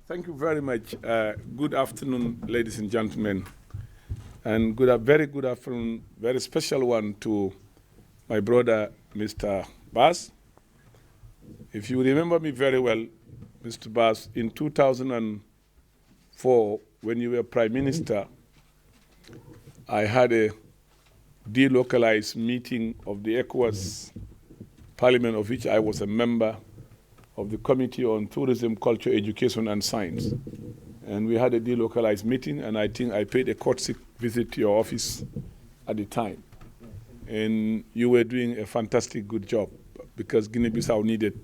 Thank you very much. Good afternoon, ladies and gentlemen. And very good afternoon, very special one to my brother, Mr. Bas. If you remember me very well, Mr. Bas, in 2004, when you were Prime Minister, I had a delocalized meeting of the ECOWAS Parliament, of which I was a member of the Committee on Tourism, Culture, Education, and Science. And we had a delocalized meeting, and I think I paid a courtesy visit to your office at the time. And you were doing a fantastic good job, because Guinea-Bissau needed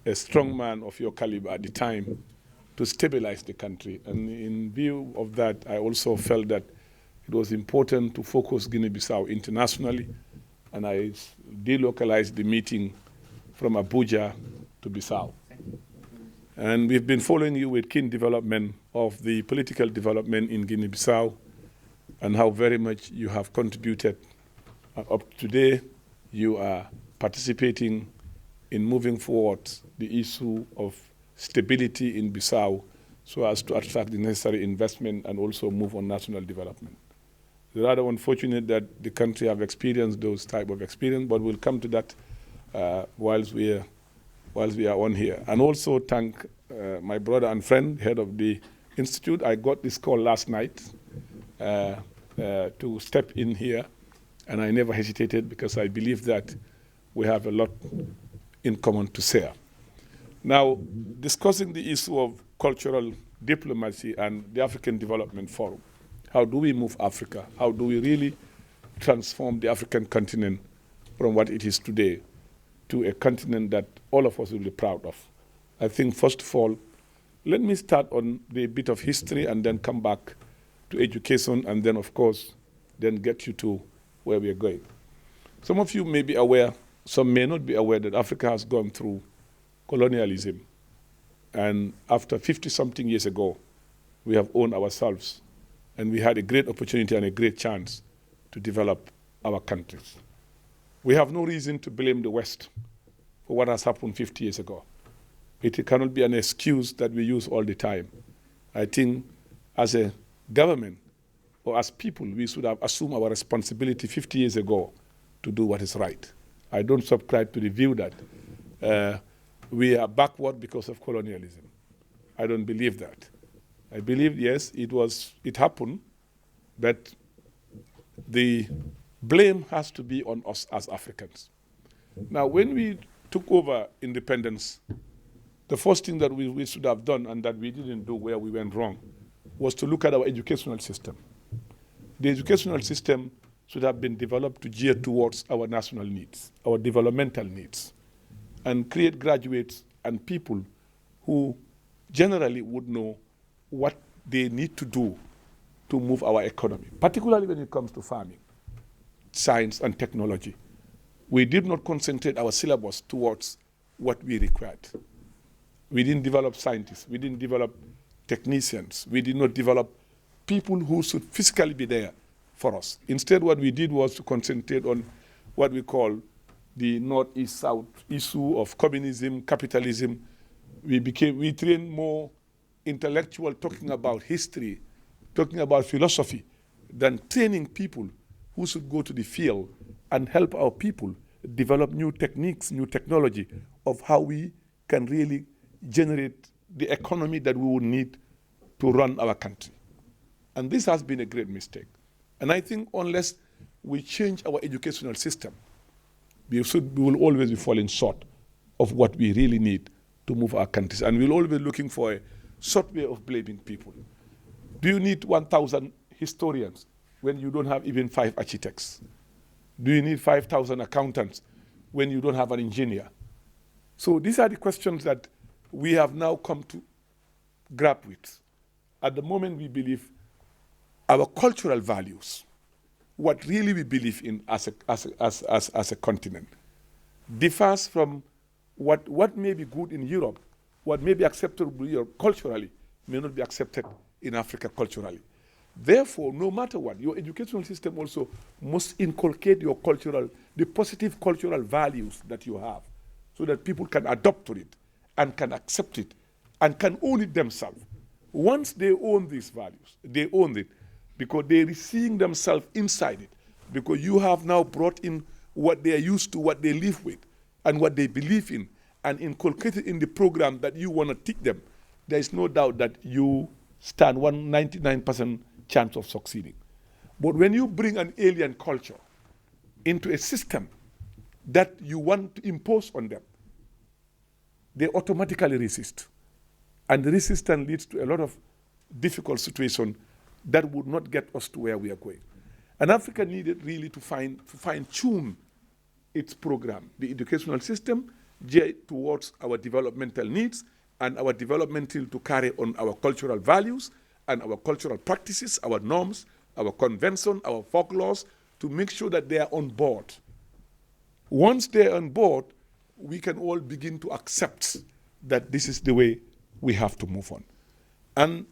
a strong man of your caliber at the time to stabilize the country. And in view of that, I also felt that it was important to focus Guinea-Bissau internationally, and I delocalized the meeting from Abuja to Bissau. And we've been following you with keen development of the political development in Guinea-Bissau and how very much you have contributed. Up to today, you are participating in moving forward the issue of stability in Bissau so as to attract the necessary investment and also move on national development. It's rather unfortunate that the country have experienced those type of experience, but we'll come to that whilst we are on here. And also thank my brother and friend, head of the Institute. I got this call last night to step in here, and I never hesitated because I believe that we have a lot in common to share. Now, discussing the issue of cultural diplomacy and the African Development Forum, how do we move Africa? How do we really transform the African continent from what it is today to a continent that all of us will be proud of? I think, first of all, let me start on the bit of history and then come back to education and then, of course, then get you to where we are going. Some of you may be aware, some may not be aware that Africa has gone through colonialism. And after 50-something years ago, we have owned ourselves. And we had a great opportunity and a great chance to develop our countries. We have no reason to blame the West for what has happened 50 years ago. It cannot be an excuse that we use all the time. I think as a government or as people, we should have assumed our responsibility 50 years ago to do what is right. I don't subscribe to the view that we are backward because of colonialism. I don't believe that. I believe, yes, it happened, but the blame has to be on us as Africans. Now, when we took over independence, the first thing that we should have done and that we didn't do where we went wrong was to look at our educational system. The educational system should have been developed to gear towards our national needs, our developmental needs, and create graduates and people who generally would know what they need to do to move our economy, particularly when it comes to farming, science, and technology. We did not concentrate our syllabus towards what we required. We didn't develop scientists. We didn't develop technicians. We did not develop people who should physically be there for us. Instead, what we did was to concentrate on what we call the North-East-South issue of communism, capitalism. We trained more intellectual, talking about history, talking about philosophy, than training people who should go to the field and help our people develop new techniques, new technology of how we can really generate the economy that we will need to run our country. And this has been a great mistake. And I think unless we change our educational system, we will always be falling short of what we really need to move our countries. And we'll always be looking for a short way of blaming people. Do you need 1,000 historians when you don't have even 5 architects? Do you need 5,000 accountants when you don't have an engineer? So these are the questions that we have now come to grapple with. At the moment, we believe our cultural values, what really we believe in as a continent, differs from what may be good in Europe, what may be acceptable in Europe culturally, may not be accepted in Africa culturally. Therefore, no matter what, your educational system also must inculcate your the positive cultural values that you have, so that people can adopt to it and can accept it and can own it themselves. Once they own these values, they own it because they're seeing themselves inside it, because you have now brought in what they are used to, what they live with, and what they believe in, and inculcated in the program that you want to teach them. There is no doubt that you stand 99% chance of succeeding. But when you bring an alien culture into a system that you want to impose on them, they automatically resist. And the resistance leads to a lot of difficult situations that would not get us to where we are going. And Africa needed really to fine-tune its program, the educational system, geared towards our developmental needs and our developmental to carry on our cultural values and our cultural practices, our norms, our convention, our folklores, to make sure that they are on board. Once they're on board, we can all begin to accept that this is the way we have to move on. And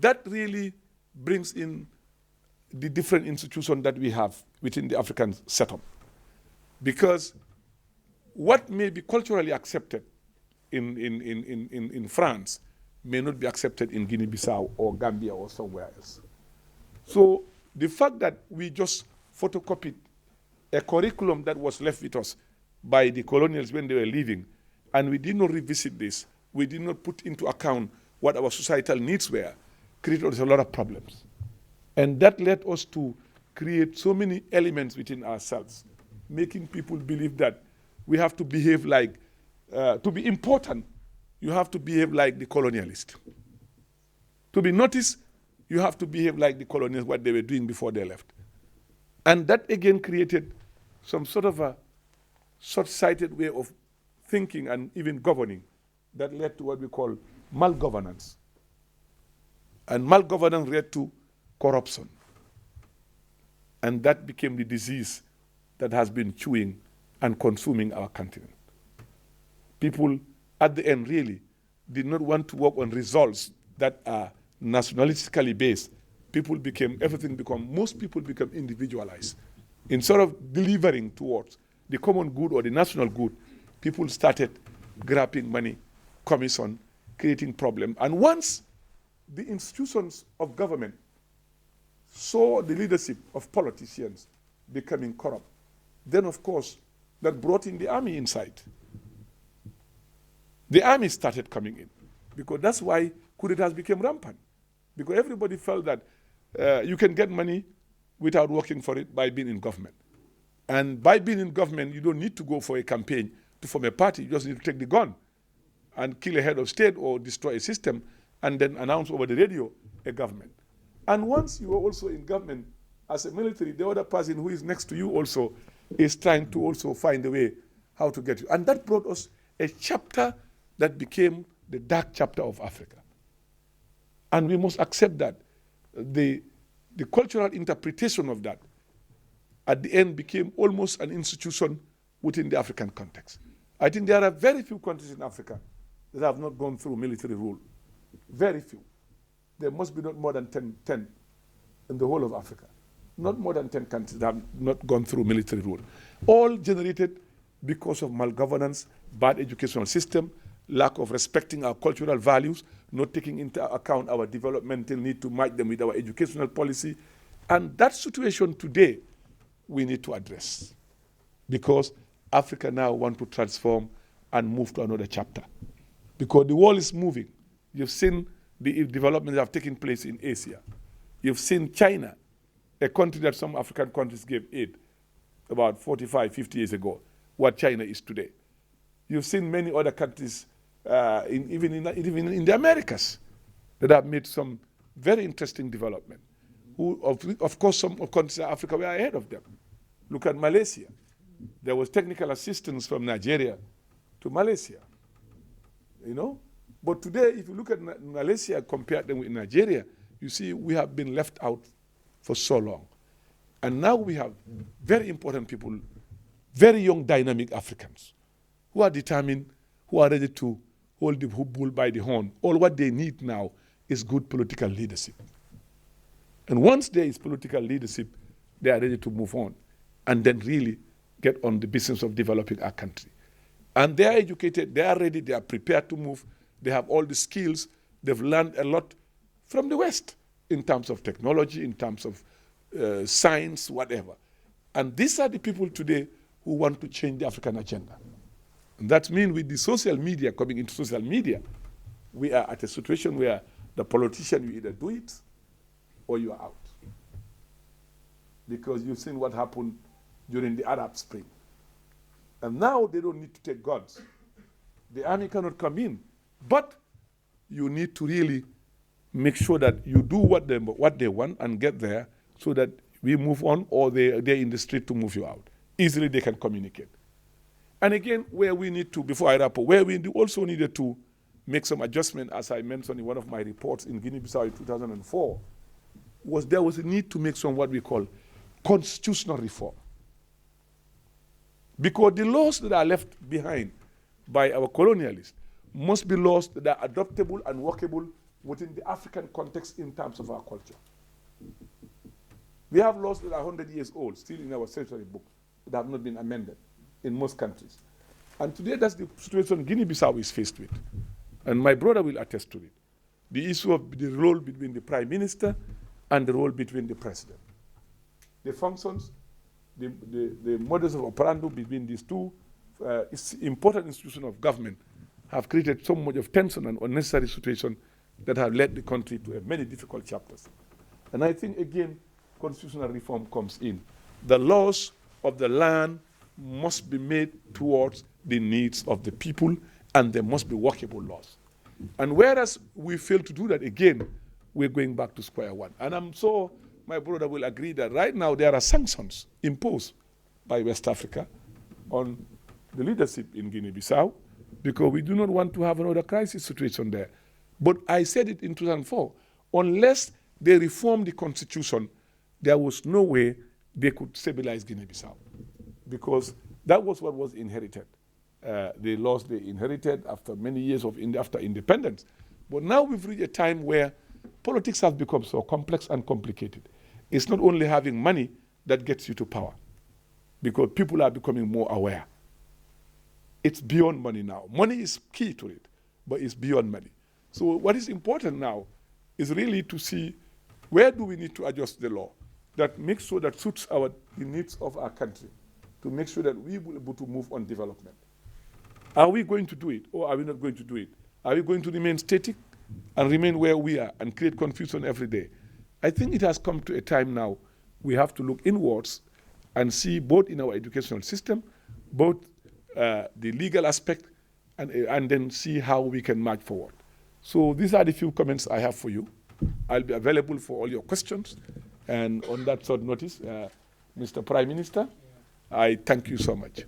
that really brings in the different institutions that we have within the African setup. Because what may be culturally accepted in France may not be accepted in Guinea-Bissau or Gambia or somewhere else. So the fact that we just photocopied a curriculum that was left with us by the colonials when they were leaving, and we did not revisit this, we did not put into account what our societal needs were, created us a lot of problems. And that led us to create so many elements within ourselves, making people believe that we have to behave like, to be important, you have to behave like the colonialist. To be noticed, you have to behave like the colonials, what they were doing before they left. And that again created some sort of a short-sighted way of thinking and even governing that led to what we call malgovernance. And malgovernance led to corruption. And that became the disease that has been chewing and consuming our continent. People, at the end, really did not want to work on results that are nationalistically based. Most people become individualized. Instead of delivering towards the common good or the national good, people started grabbing money, commission, creating problems. And once the institutions of government saw the leadership of politicians becoming corrupt, then of course that brought in the army inside. The army started coming in, because that's why coup d'etats became rampant. Because everybody felt that you can get money without working for it by being in government. And by being in government, you don't need to go for a campaign to form a party. You just need to take the gun and kill a head of state or destroy a system and then announce over the radio a government. And once you are also in government as a military, the other person who is next to you also is trying to also find a way how to get you. And that brought us a chapter that became the dark chapter of Africa. And we must accept that. The cultural interpretation of that at the end became almost an institution within the African context. I think there are very few countries in Africa that have not gone through military rule. Very few. There must be not more than 10 in the whole of Africa. Not more than 10 countries that have not gone through military rule. All generated because of malgovernance, bad educational system, lack of respecting our cultural values, not taking into account our developmental need to match them with our educational policy. And that situation today, we need to address, because Africa now wants to transform and move to another chapter. Because the world is moving. You've seen the developments that have taken place in Asia. You've seen China, a country that some African countries gave aid about 45, 50 years ago, what China is today. You've seen many other countries, even in the Americas, that have made some very interesting development. Of course, some countries in Africa were ahead of them. Look at Malaysia. There was technical assistance from Nigeria to Malaysia, you know? But today, if you look at Malaysia, compare them with Nigeria, you see we have been left out for so long. And now we have very important people, very young, dynamic Africans who are determined, who are ready to hold the bull by the horn. All what they need now is good political leadership. And once there is political leadership, they are ready to move on and then really get on the business of developing our country. And they are educated, they are ready, they are prepared to move. They have all the skills. They've learned a lot from the West in terms of technology, in terms of science, whatever. And these are the people today who want to change the African agenda. And that means with the social media, coming into social media, we are at a situation where the politician, you either do it or you are out. Because you've seen what happened during the Arab Spring. And now they don't need to take guns. The army cannot come in. But you need to really make sure that you do what they want and get there so that we move on, or they're in the street to move you out. Easily they can communicate. And again, where we need to, before I wrap up, where we also needed to make some adjustment, as I mentioned in one of my reports in Guinea-Bissau in 2004, was there was a need to make some what we call constitutional reform. Because the laws that are left behind by our colonialists must be laws that are adoptable and workable within the African context in terms of our culture. We have laws that are 100 years old, still in our statutory book, that have not been amended in most countries. And today that's the situation Guinea-Bissau is faced with. And my brother will attest to it. The issue of the role between the prime minister and the role between the president. The functions, the modus of operandi between these two important institutions of government have created so much of tension and unnecessary situation that have led the country to many difficult chapters. And I think, again, constitutional reform comes in. The laws of the land must be made towards the needs of the people, and there must be workable laws. And whereas we fail to do that, again, we're going back to square one. And I'm sure my brother will agree that right now there are sanctions imposed by West Africa on the leadership in Guinea-Bissau, because we do not want to have another crisis situation there. But I said it in 2004, unless they reform the constitution, there was no way they could stabilize Guinea-Bissau, because that was what was inherited. The laws they inherited after many years of after independence. But now we've reached a time where politics has become so complex and complicated. It's not only having money that gets you to power, because people are becoming more aware. It's beyond money now. Money is key to it, but it's beyond money. So what is important now is really to see where do we need to adjust the law that makes sure that suits the needs of our country, to make sure that we will be able to move on development. Are we going to do it, or are we not going to do it? Are we going to remain static and remain where we are and create confusion every day? I think it has come to a time now we have to look inwards and see, both in our educational system, both the legal aspect, and then see how we can march forward. So these are the few comments I have for you. I'll be available for all your questions. And on that short notice, Mr. Prime Minister, I thank you so much.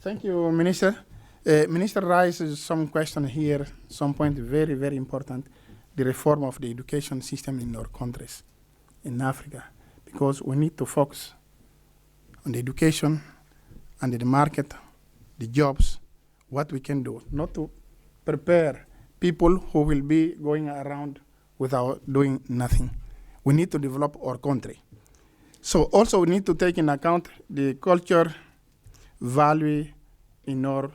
Thank you, Minister. Minister raises some question here, some point very, very important, the reform of the education system in our countries, in Africa, because we need to focus on the education and the market, the jobs, what we can do, not to prepare people who will be going around without doing nothing. We need to develop our country. So also we need to take in account the culture, value in our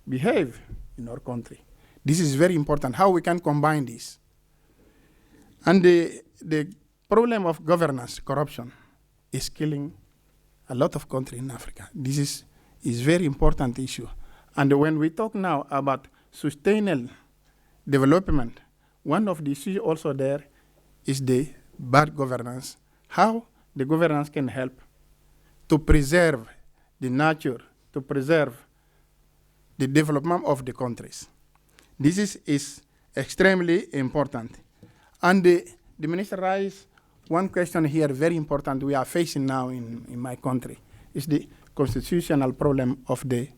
behavior in our country. This is very important, how we can combine this. And the problem of governance, corruption, is killing a lot of countries in Africa. This is very important issue. And when we talk now about sustainable development, one of the issues also there is the bad governance, how the governance can help to preserve the nature, to preserve the development of the countries. This is extremely important. And the minister raised one question here, very important, we are facing now in my country, is the constitutional problem of the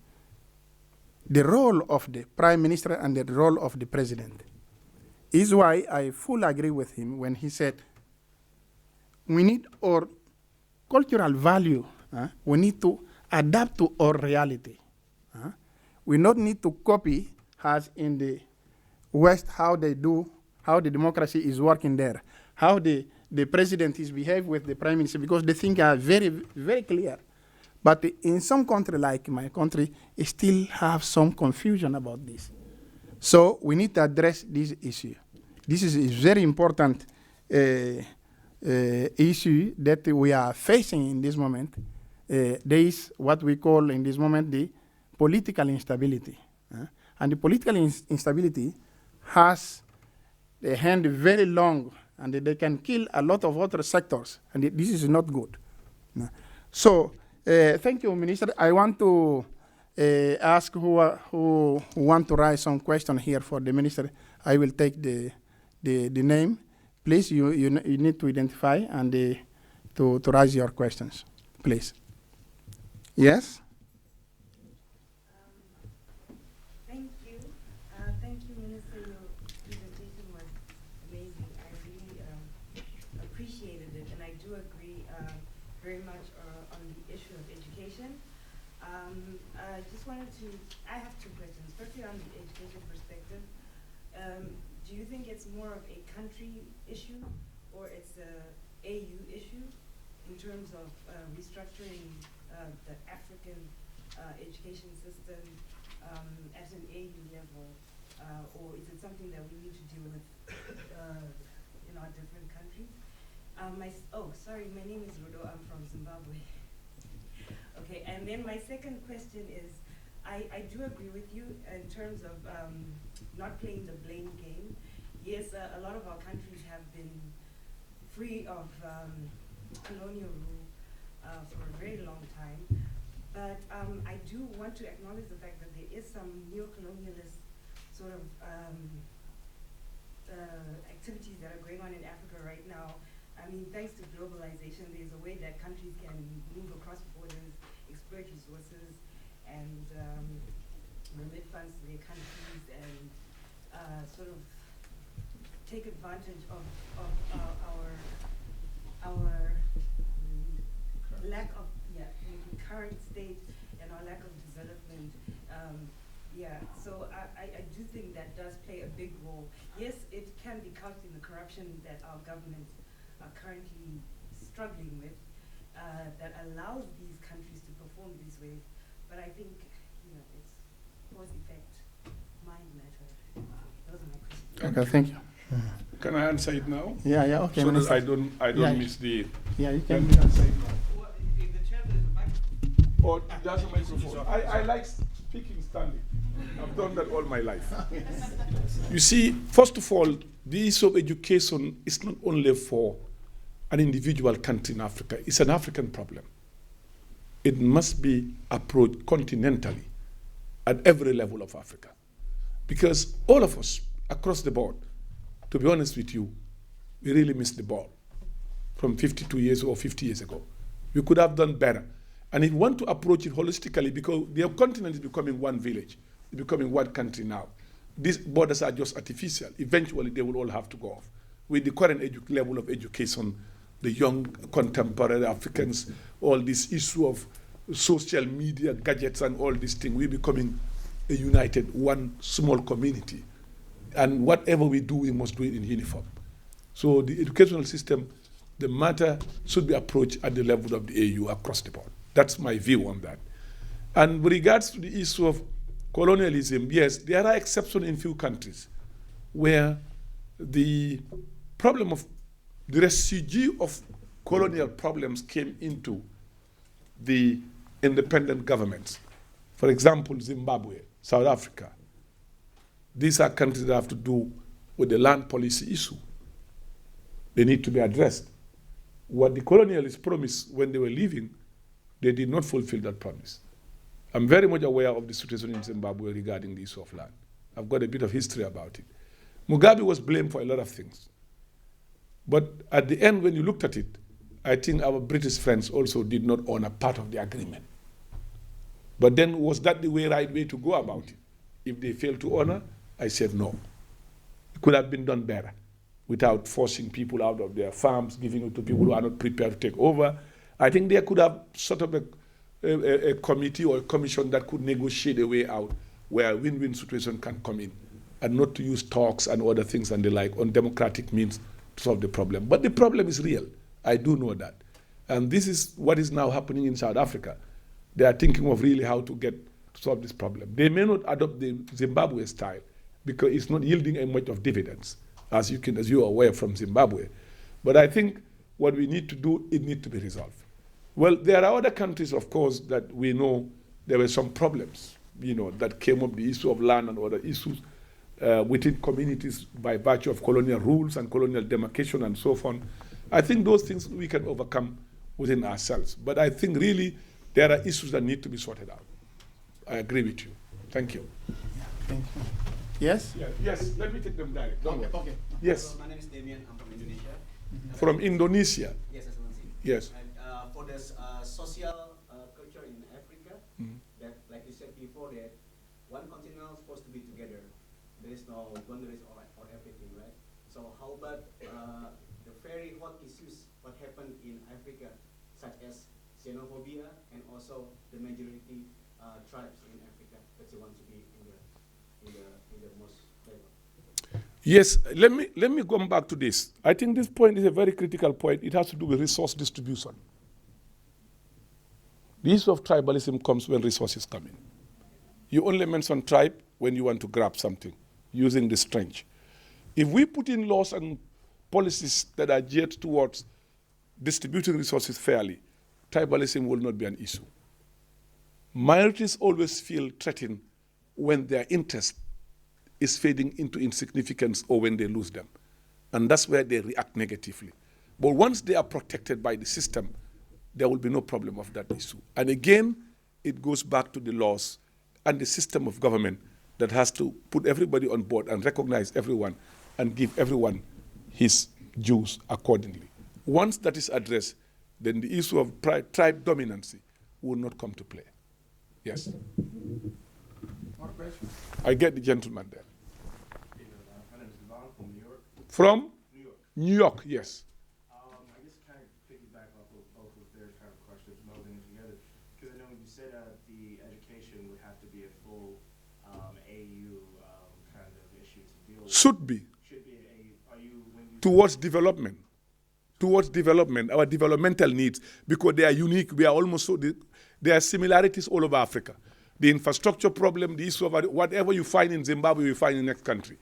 role of the prime minister and the role of the president. Is why I fully agree with him when he said, we need our cultural value, we need to adapt to our reality. We not need to copy as in the West how they do, how the democracy is working there, how the the president is behave with the prime minister because the things are very, very clear. But in some country like my country, it still have some confusion about this. So we need to address this issue. This is a very important issue that we are facing in this moment. There is what we call in this moment the political instability. And the political instability has a hand very long, and they can kill a lot of other sectors, and this is not good. So thank you, Minister. I want to ask who want to raise some question here for the Minister. I will take the name. Please, you need to identify and to raise your questions, please. Yes? Thank you. Thank you, Minister. Your presentation was amazing. I really appreciated it, and I do agree very much on the issue of education. I just wanted to, I have two questions. Firstly, on the education perspective, do you think it's more of a country issue or it's a AU issue in terms of restructuring the African education system at an AU level, or is it something that we need to deal with in our different countries? Sorry, my name is Rodo, I'm from Zimbabwe. Okay, and then my second question is, I do agree with you in terms of not playing the blame game. Yes, a lot of our countries have been free of colonial rule for a very long time. But I do want to acknowledge the fact that there is some neo-colonialist sort of activities that are going on in Africa right now. I mean, thanks to globalization, there's a way that countries can move across borders, exploit resources, and remit funds to their countries, and sort of take advantage of our lack of current state and our lack of development. So I do think that does play a big role. Yes, it can be couched in the corruption that our governments are currently struggling with, that allows these countries to perform these ways. But I think, it's cause effect, mind matter. Those are my questions. Okay, thank you. Can I answer it now? Yeah, okay. So that I don't miss the. Yeah, you can answer it now. Well, if the chair, there's a microphone. Or there's a microphone. I like speaking standing. I've done that all my life. You see, first of all, the issue of education is not only for an individual country in Africa, it's an African problem. It must be approached continentally at every level of Africa. Because all of us, across the board, to be honest with you, we really missed the ball from 52 years or 50 years ago. We could have done better. And if you want to approach it holistically, because the continent is becoming one village, it's becoming one country now. These borders are just artificial. Eventually, they will all have to go off. With the current level of education, the young contemporary Africans, all this issue of social media, gadgets, and all these things, we're becoming a united, one small community. And whatever we do, we must do it in uniform. So the educational system, the matter should be approached at the level of the AU across the board. That's my view on that. And with regards to the issue of colonialism, yes, there are exceptions in few countries where the problem of the residue of colonial problems came into the independent governments. For example, Zimbabwe, South Africa. These are countries that have to do with the land policy issue. They need to be addressed. What the colonialists promised when they were leaving, they did not fulfill that promise. I'm very much aware of the situation in Zimbabwe regarding the issue of land. I've got a bit of history about it. Mugabe was blamed for a lot of things. But at the end, when you looked at it, I think our British friends also did not honor part of the agreement. But then, was that the right way to go about it? If they failed to honor, I said no. It could have been done better without forcing people out of their farms, giving it to people who are not prepared to take over. I think there could have sort of a committee or a commission that could negotiate a way out where a win-win situation can come in, and not to use talks and other things and the like on democratic means to solve the problem. But the problem is real. I do know that. And this is what is now happening in South Africa. They are thinking of really how to solve this problem. They may not adopt the Zimbabwe style because it's not yielding a much of dividends, as you are aware from Zimbabwe. But I think what we need to do, it needs to be resolved. Well, there are other countries, of course, that we know there were some problems, that came up, the issue of land and other issues within communities by virtue of colonial rules and colonial demarcation and so on. I think those things we can overcome within ourselves. But I think really there are issues that need to be sorted out. I agree with you. Thank you. Thank you. Yes? Yes, let me take them direct. Don't worry. Okay. Yes. Hello, my name is Damien. I'm from Indonesia. From Indonesia. Yes, Excellency. Yes. And for this social culture in Africa, that, like you said before, that one continent is supposed to be together. There is no boundaries or everything, right? So how about the very hot issues what happened in Africa, such as xenophobia and also the majority tribes in Africa that you want to be in the most favor? Yes, let me go back to this. I think this point is a very critical point. It has to do with resource distribution. The issue of tribalism comes when resources come in. You only mention tribe when you want to grab something using the strength. If we put in laws and policies that are geared towards distributing resources fairly, tribalism will not be an issue. Minorities always feel threatened when their interest is fading into insignificance or when they lose them. And that's where they react negatively. But once they are protected by the system, there will be no problem of that issue. And again, it goes back to the laws and the system of government that has to put everybody on board and recognize everyone and give everyone his dues accordingly. Once that is addressed, then the issue of tribe dominancy will not come to play. Yes? More questions? I get the gentleman there. My name is Ivan from New York. From? New York. New York, yes. I guess kind of piggyback off of both of their kind of questions, melding it together. Because I know you said the education would have to be a full AU kind of issue to deal with. Should be. Should be are you, when you Towards development. Towards development, our developmental needs, because they are unique. We are almost so, there are similarities all over Africa. The infrastructure problem, the issue of whatever you find in Zimbabwe, you find in the next country.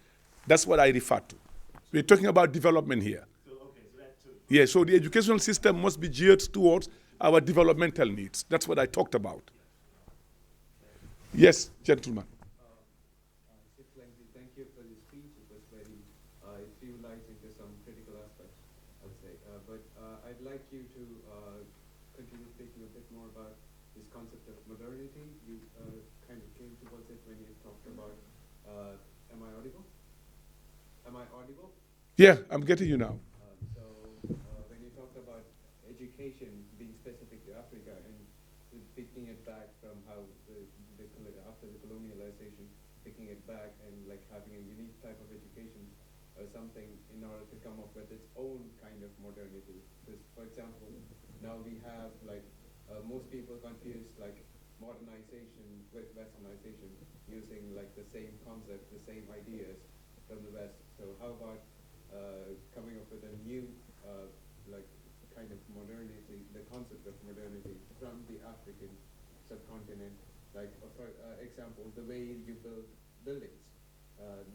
That's what I refer to. We're talking about development here. so that too. Yeah, so the educational system must be geared towards our developmental needs. That's what I talked about. Yes, gentlemen. Excellency, thank you for the speech. It was very, it threw light into some critical aspects, I would say. But I'd like you to continue speaking a bit more about this concept of modernity. You kind of came towards it when you talked about, am I audible? Am I audible? Yeah, I'm getting you now. So when you talk about education being specific to Africa and picking it back from how after the colonialization, picking it back and like having a unique type of education or something in order to come up with its own kind of modernity. Because, for example, now we have like most people confuse like modernization with westernization, using like the same concept, the same ideas from the West. So how about coming up with a new like kind of modernity, the concept of modernity from the African subcontinent? Like for example, the way you build buildings.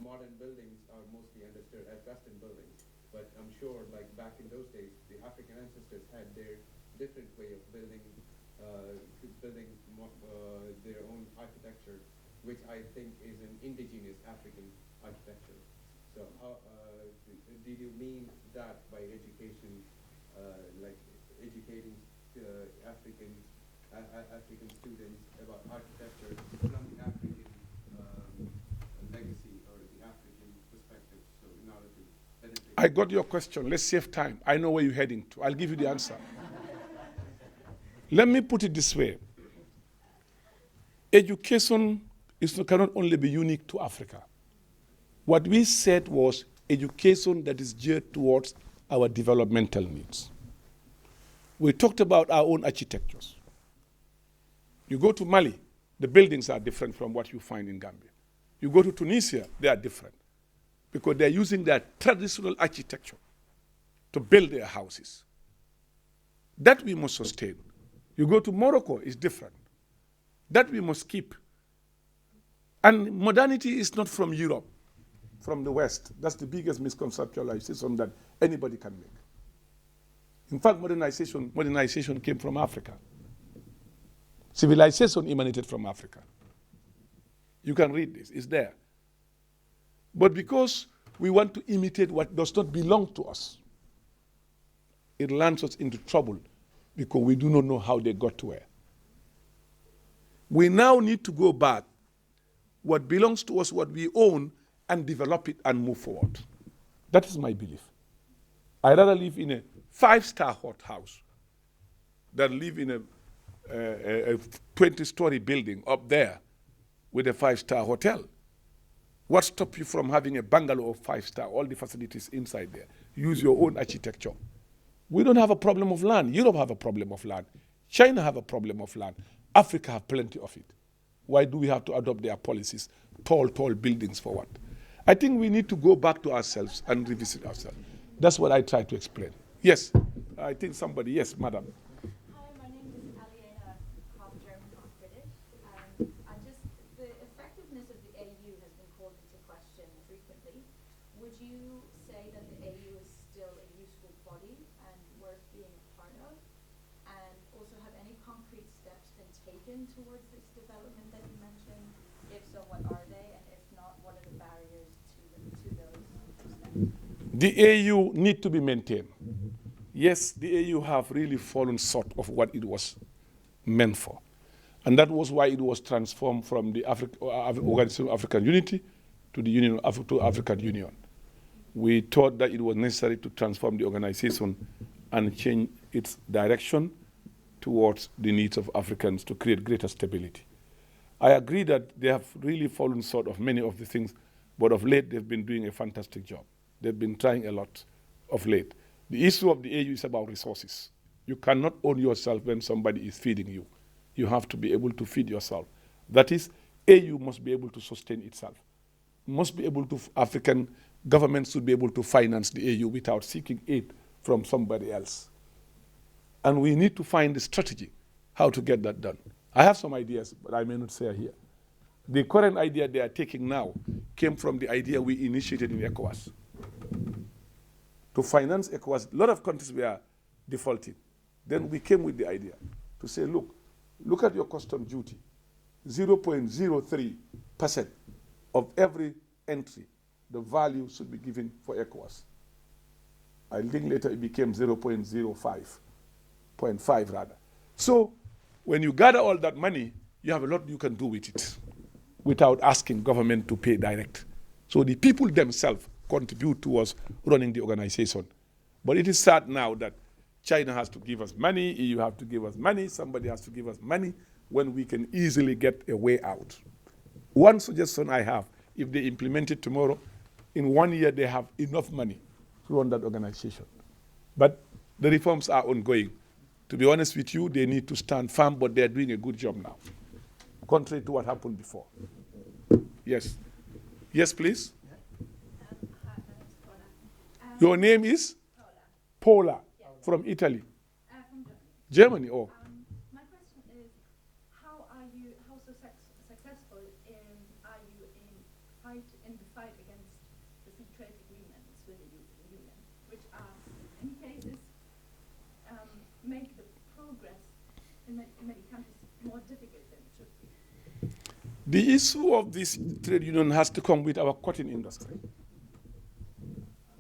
Modern buildings are mostly understood as Western buildings, but I'm sure like back in those days, the African ancestors had their different way of building their own architecture, which I think is an indigenous African architecture. So how did you mean that by education, like educating African students about architecture from the African legacy or the African perspective, so in order to benefit? I got your question. Let's save time. I know where you're heading to. I'll give you the answer. Let me put it this way. Education cannot only be unique to Africa. What we said was education that is geared towards our developmental needs. We talked about our own architectures. You go to Mali, the buildings are different from what you find in Gambia. You go to Tunisia, they are different because they're using their traditional architecture to build their houses. That we must sustain. You go to Morocco, it's different. That we must keep. And modernity is not from Europe, from the West. That's the biggest misconceptualization that anybody can make. In fact, modernization came from Africa. Civilization emanated from Africa. You can read this, it's there. But because we want to imitate what does not belong to us, it lands us into trouble because we do not know how they got to where. We now need to go back, what belongs to us, what we own, and develop it and move forward. That is my belief. I'd rather live in a 5-star hot house than live in a 20-story building up there with a 5-star hotel. What stops you from having a bungalow of 5-star, all the facilities inside there? Use your own architecture. We don't have a problem of land. Europe have a problem of land. China have a problem of land. Africa have plenty of it. Why do we have to adopt their policies? Tall buildings for what? I think we need to go back to ourselves and revisit ourselves. That's what I try to explain. Yes, I think somebody, yes, madam. Hi, my name is Aliena, half German, half British. The effectiveness of the AU has been called into question frequently. Would you say that the AU is still a useful body and worth being a part of? And also, have any concrete steps been taken towards this development that you mentioned? If so, what are they? And if not, what are the barriers to those steps? The AU need to be maintained. Yes, the AU have really fallen short of what it was meant for. And that was why it was transformed from the Organization of African Unity to the African Union. We thought that it was necessary to transform the organization and change its direction towards the needs of Africans to create greater stability. I agree that they have really fallen short of many of the things, but of late they've been doing a fantastic job. They've been trying a lot of late. The issue of the AU is about resources. You cannot own yourself when somebody is feeding you. You have to be able to feed yourself. That is, AU must be able to sustain itself. African governments should be able to finance the AU without seeking aid from somebody else. And we need to find the strategy how to get that done. I have some ideas, but I may not say here. The current idea they are taking now came from the idea we initiated in ECOWAS. To finance ECOWAS, a lot of countries were defaulting. Then we came with the idea to say, look at your custom duty. 0.03% of every entry, the value should be given for ECOWAS. I think later it became 0.05 rather. So when you gather all that money, you have a lot you can do with it without asking government to pay direct. So the people themselves contribute towards running the organization. But it is sad now that China has to give us money, EU have to give us money, somebody has to give us money when we can easily get a way out. One suggestion I have, if they implement it tomorrow, in 1 year they have enough money to run that organization. But the reforms are ongoing. To be honest with you, they need to stand firm, but they're doing a good job now, contrary to what happened before. Yes. Yes, please. Your name is? Paula. From Italy. From Germany, oh. My question is, how successful are you in the fight against the free trade agreements with the European Union, which are, in many cases, make the progress in many countries more difficult than it should be? The issue of this trade union has to come with our cotton industry.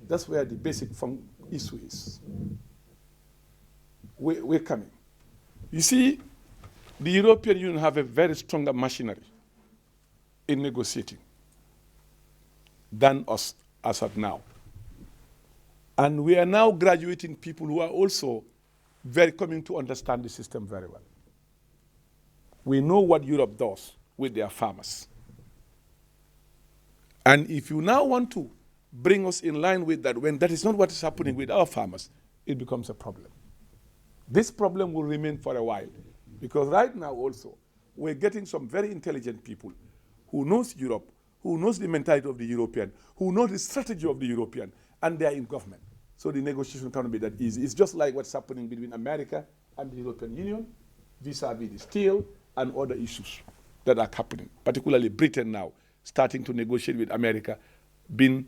That's where the basic issue is. We're coming. You see, the European Union have a very stronger machinery in negotiating than us as of now. And we are now graduating people who are also coming to understand the system very well. We know what Europe does with their farmers. And if you now want to bring us in line with that, when that is not what is happening with our farmers, it becomes a problem. This problem will remain for a while, because right now also, we're getting some very intelligent people who knows Europe, who knows the mentality of the European, who knows the strategy of the European, and they are in government. So the negotiation cannot be that easy. It's just like what's happening between America and the European Union, vis-a-vis the steel and other issues that are happening, particularly Britain now, starting to negotiate with America, being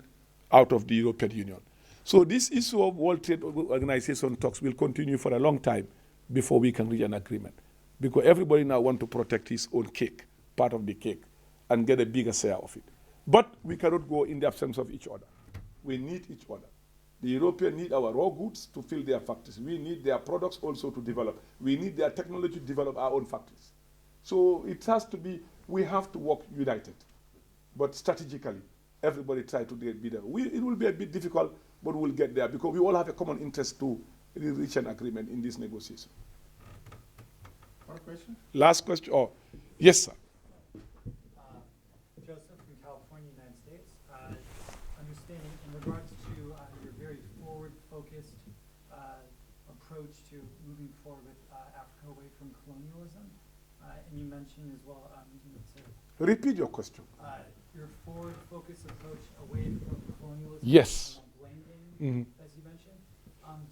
out of the European Union. So this issue of World Trade Organization talks will continue for a long time before we can reach an agreement. Because everybody now wants to protect his own cake, part of the cake, and get a bigger share of it. But we cannot go in the absence of each other. We need each other. The Europeans need our raw goods to fill their factories. We need their products also to develop. We need their technology to develop our own factories. So it has to be, we have to work united. But strategically, everybody try to be there. It will be a bit difficult, but we'll get there because we all have a common interest to reach an agreement in this negotiation. More question? Last question. Oh, yes, sir. Joseph from California, United States. Understanding in regards to your very forward-focused approach to moving forward with Africa away from colonialism, and you mentioned as well, Repeat your question. Your forward-focused approach away from colonialism. Yes. And blame game, Mm-hmm. as you mentioned.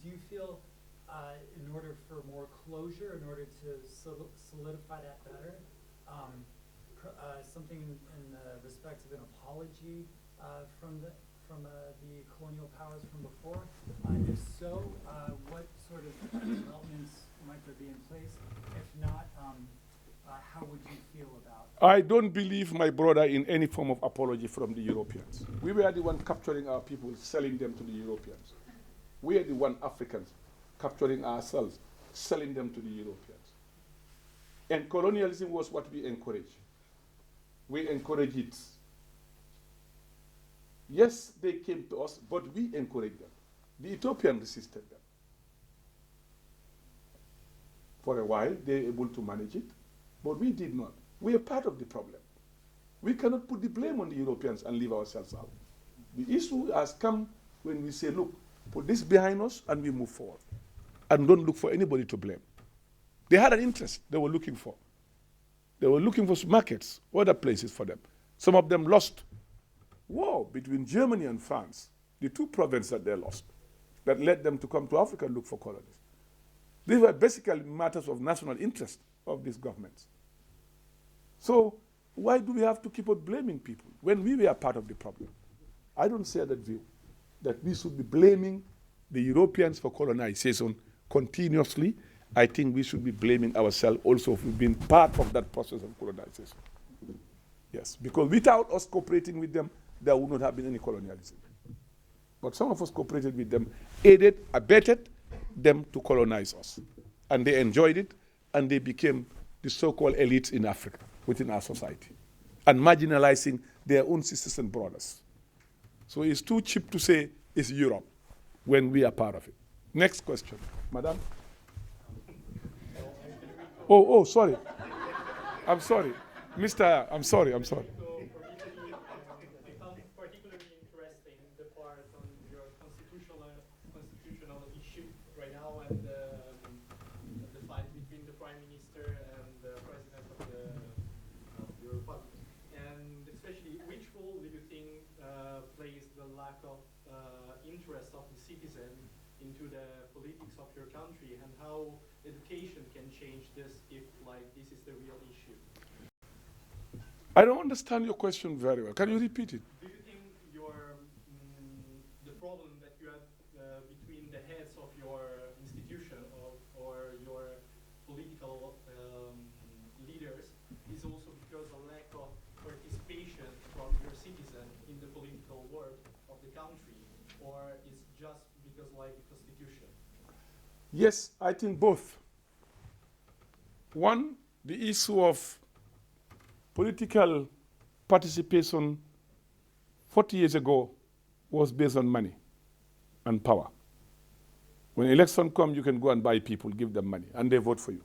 Do you feel, in order for more closure, in order to solidify that better, something in the respect of an apology from the colonial powers from before? If so, what sort of developments might there be in place? If not, how would you feel about? I don't believe, my brother, in any form of apology from the Europeans. We were the one capturing our people, selling them to the Europeans. We are the one Africans capturing ourselves, selling them to the Europeans. And colonialism was what we encouraged. We encouraged it. Yes, they came to us, but we encouraged them. The Ethiopians resisted them. For a while, they were able to manage it, but we did not. We are part of the problem. We cannot put the blame on the Europeans and leave ourselves out. The issue has come when we say, look, put this behind us and we move forward. And don't look for anybody to blame. They had an interest they were looking for. They were looking for markets, other places for them. Some of them lost war between Germany and France, the two provinces that they lost, that led them to come to Africa and look for colonies. These were basically matters of national interest of these governments. So why do we have to keep on blaming people when we were part of the problem? I don't share that view, that we should be blaming the Europeans for colonization continuously. I think we should be blaming ourselves also for being part of that process of colonization. Yes, because without us cooperating with them, there would not have been any colonialism. But some of us cooperated with them, aided, abetted them to colonize us. And they enjoyed it, and they became the so-called elites in Africa, within our society, and marginalizing their own sisters and brothers. So it's too cheap to say it's Europe when we are part of it. Next question, Madam. Oh, sorry. I'm sorry. Mister, I'm sorry. It becomes particularly interesting, the part on your constitutional issue right now, and the fight between the Prime Minister and the President of the Republic. And especially, which role do you think plays the lack of interest of the citizen into the politics of your country, and how education can change this if, like, this is the real issue? I don't understand your question very well. Can you repeat it? Do you think the problem that you have between the heads of your institution or your political leaders is also because of lack of participation from your citizen in the political work of the country, or is just because, like, the constitution? Yes, I think both. One, the issue of political participation 40 years ago was based on money and power. When election comes, you can go and buy people, give them money, and they vote for you.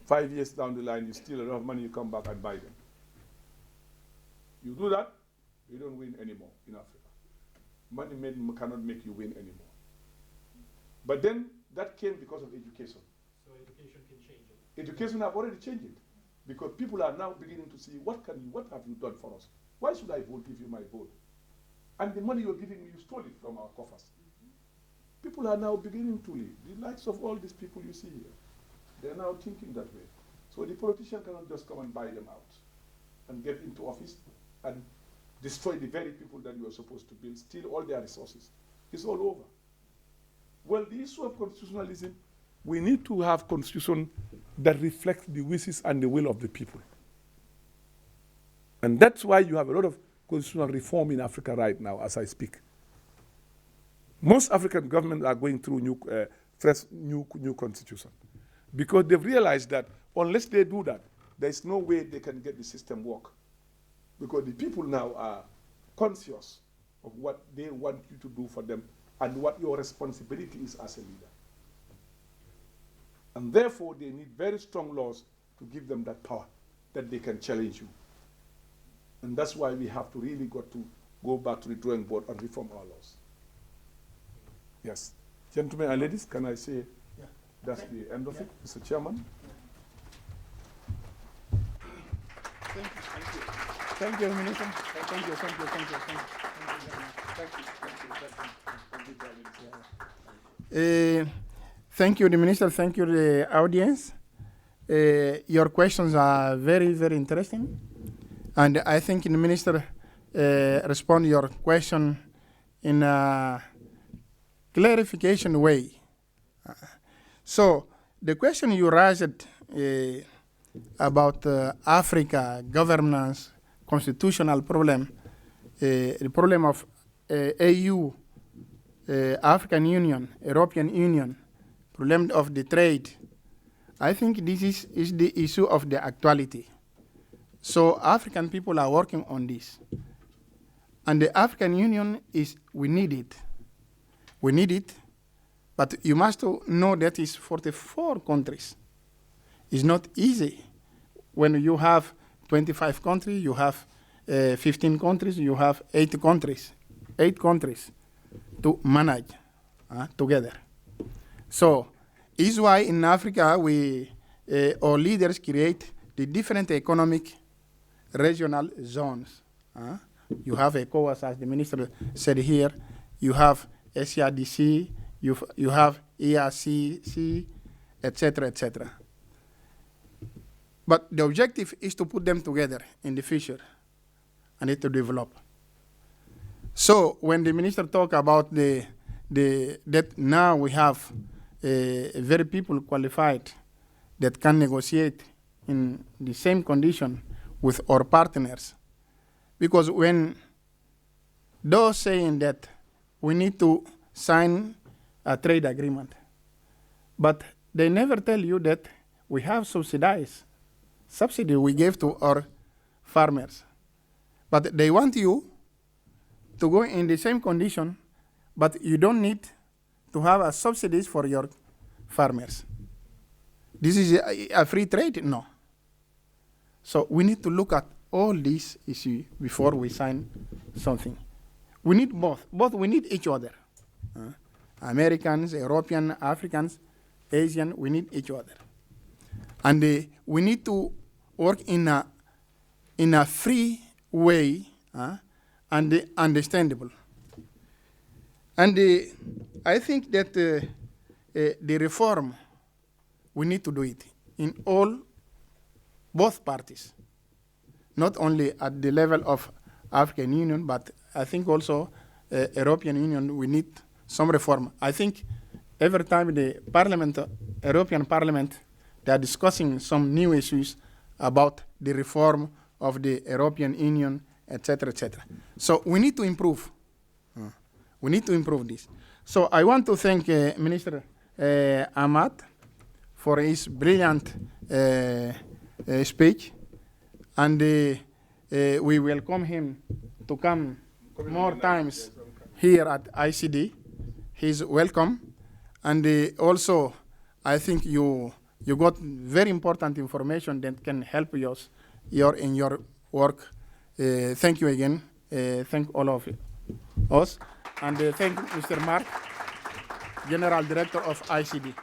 5 years down the line, you steal a lot of money, you come back and buy them. You do that, you don't win anymore in Africa. Money cannot make you win anymore. But then that came because of education. So education can change it. Education have already changed it, because people are now beginning to see what have you done for us? Why should I vote if you might vote? And the money you're giving me, you stole it from our coffers. People are now beginning to leave. The likes of all these people you see here, they're now thinking that way. So the politician cannot just come and buy them out and get into office and destroy the very people that you are supposed to build, steal all their resources. It's all over. Well, the issue of constitutionalism, we need to have constitution that reflects the wishes and the will of the people. And that's why you have a lot of constitutional reform in Africa right now as I speak. Most African governments are going through fresh new constitution because they've realized that unless they do that, there's no way they can get the system work. Because the people now are conscious of what they want you to do for them and what your responsibility is as a leader. And therefore, they need very strong laws to give them that power, that they can challenge you. And that's why we have to really go back to the drawing board and reform our laws. Yes. Gentlemen and ladies, can I say that's the end of it, Mr. Chairman? Thank you, Minister. Thank you. Thank you, the Minister. Thank you, the audience. Your questions are very, very interesting. And I think the Minister respond your question in a clarification way. So the question you raised about Africa, governance, constitutional problem, the problem of AU, African Union, European Union, problem of the trade, I think this is the issue of the actuality. So African people are working on this. And the African Union we need it. We need it, but you must know that it's 44 countries. It's not easy. When you have 25 countries, you have 15 countries, you have 8 countries to manage together. So is why in Africa our leaders create the different economic regional zones. You have ECOWAS, as the Minister said here, you have SCRDC, you have ERCC, etc., etc. But the objective is to put them together in the future and it to develop. So when the Minister talked about that now we have very people qualified that can negotiate in the same condition with our partners, because when those saying that we need to sign a trade agreement, but they never tell you that we have subsidy we gave to our farmers. But they want you to go in the same condition, but you don't need to have a subsidies for your farmers. This is a free trade? No. So we need to look at all these issues before we sign something. We need both. We need each other. Americans, European, Africans, Asian, we need each other. And we need to work in a free way and understandable. And I think that the reform, we need to do it in both parties, not only at the level of African Union, but I think also European Union, we need some reform. I think every time the European Parliament, they are discussing some new issues about the reform of the European Union, etc., etc. So we need to improve. We need to improve this. So I want to thank Minister Hamat for his brilliant speech, and we welcome him to come more times here at ICD. He's welcome, and also I think you got very important information that can help you in your work. Thank you again. Thank all of us, and thank Mr. Mark, General Director of ICD.